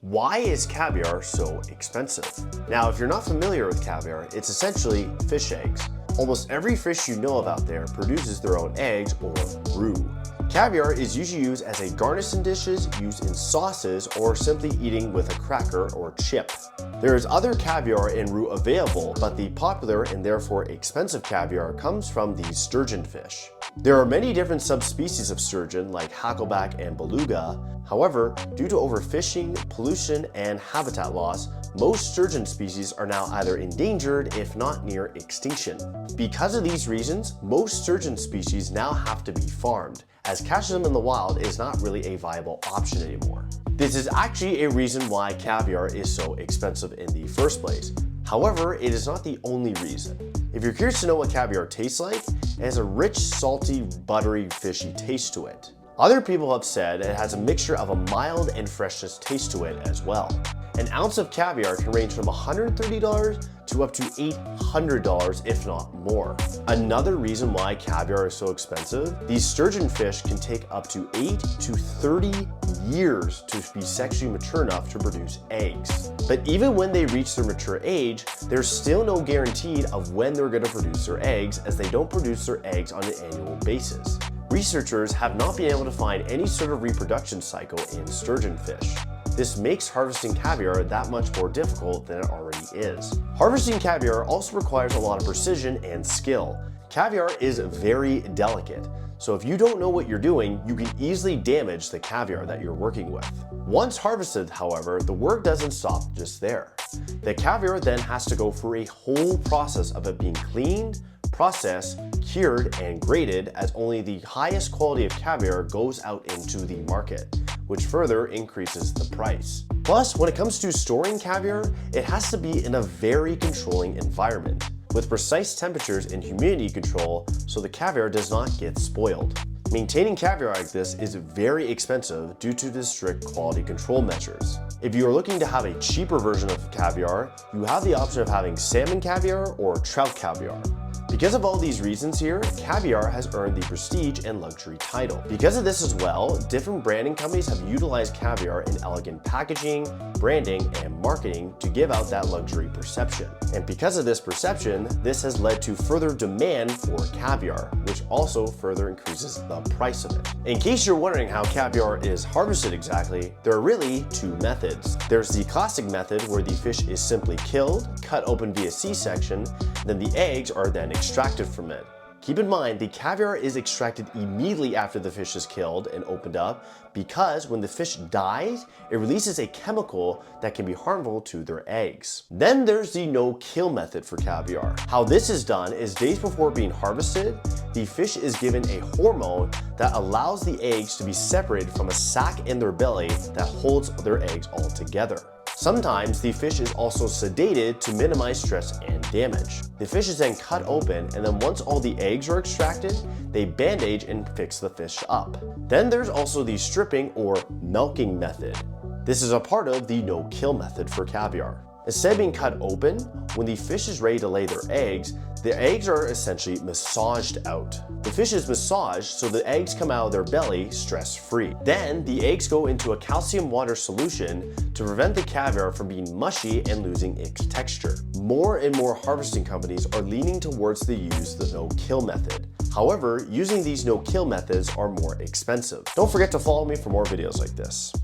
Why is caviar so expensive? Now, if you're not familiar with caviar, it's essentially fish eggs. Almost every fish you know of out there produces their own eggs or roux. Caviar is usually used as a garnish in dishes, used in sauces, or simply eating with a cracker or chip. There is other caviar and roux available, but the popular and therefore expensive caviar comes from the sturgeon fish. There are many different subspecies of sturgeon like hackleback and beluga. However, due to overfishing, pollution, and habitat loss, most sturgeon species are now either endangered if not near extinction. Because of these reasons, most sturgeon species now have to be farmed, as catching them in the wild is not really a viable option anymore. This is actually a reason why caviar is so expensive in the first place. However, it is not the only reason. If you're curious to know what caviar tastes like, it has a rich, salty, buttery, fishy taste to it. Other people have said it has a mixture of a mild and freshness taste to it as well. An ounce of caviar can range from $130 to up to $800, if not more. Another reason why caviar is so expensive, these sturgeon fish can take up to 8 to 30 years to be sexually mature enough to produce eggs. But even when they reach their mature age, there's still no guarantee of when they're going to produce their eggs, as they don't produce their eggs on an annual basis. Researchers have not been able to find any sort of reproduction cycle in sturgeon fish. This makes harvesting caviar that much more difficult than it already is. Harvesting caviar also requires a lot of precision and skill. Caviar is very delicate, so if you don't know what you're doing, you can easily damage the caviar that you're working with. Once harvested, however, the work doesn't stop just there. The caviar then has to go through a whole process of it being cleaned, processed, cured, and graded, as only the highest quality of caviar goes out into the market, which further increases the price. Plus, when it comes to storing caviar, it has to be in a very controlling environment, with precise temperatures and humidity control so the caviar does not get spoiled. Maintaining caviar like this is very expensive due to the strict quality control measures. If you are looking to have a cheaper version of caviar, you have the option of having salmon caviar or trout caviar. Because of all these reasons here, caviar has earned the prestige and luxury title. Because of this as well, different branding companies have utilized caviar in elegant packaging, branding, and marketing to give out that luxury perception. And because of this perception, this has led to further demand for caviar, which also further increases the price of it. In case you're wondering how caviar is harvested exactly, there are really two methods. There's the classic method where the fish is simply killed, cut open via C-section, then the eggs are then extracted from it. Keep in mind, the caviar is extracted immediately after the fish is killed and opened up, because when the fish dies, it releases a chemical that can be harmful to their eggs. Then there's the no-kill method for caviar. How this is done is days before being harvested, the fish is given a hormone that allows the eggs to be separated from a sac in their belly that holds their eggs all together. Sometimes the fish is also sedated to minimize stress and damage. The fish is then cut open, and then once all the eggs are extracted, they bandage and fix the fish up. Then there's also the stripping or milking method. This is a part of the no-kill method for caviar. Instead of being cut open, when the fish is ready to lay their eggs, the eggs are essentially massaged out. The fish is massaged so the eggs come out of their belly stress-free. Then the eggs go into a calcium water solution to prevent the caviar from being mushy and losing its texture. More and more harvesting companies are leaning towards the no-kill method. However, using these no-kill methods are more expensive. Don't forget to follow me for more videos like this.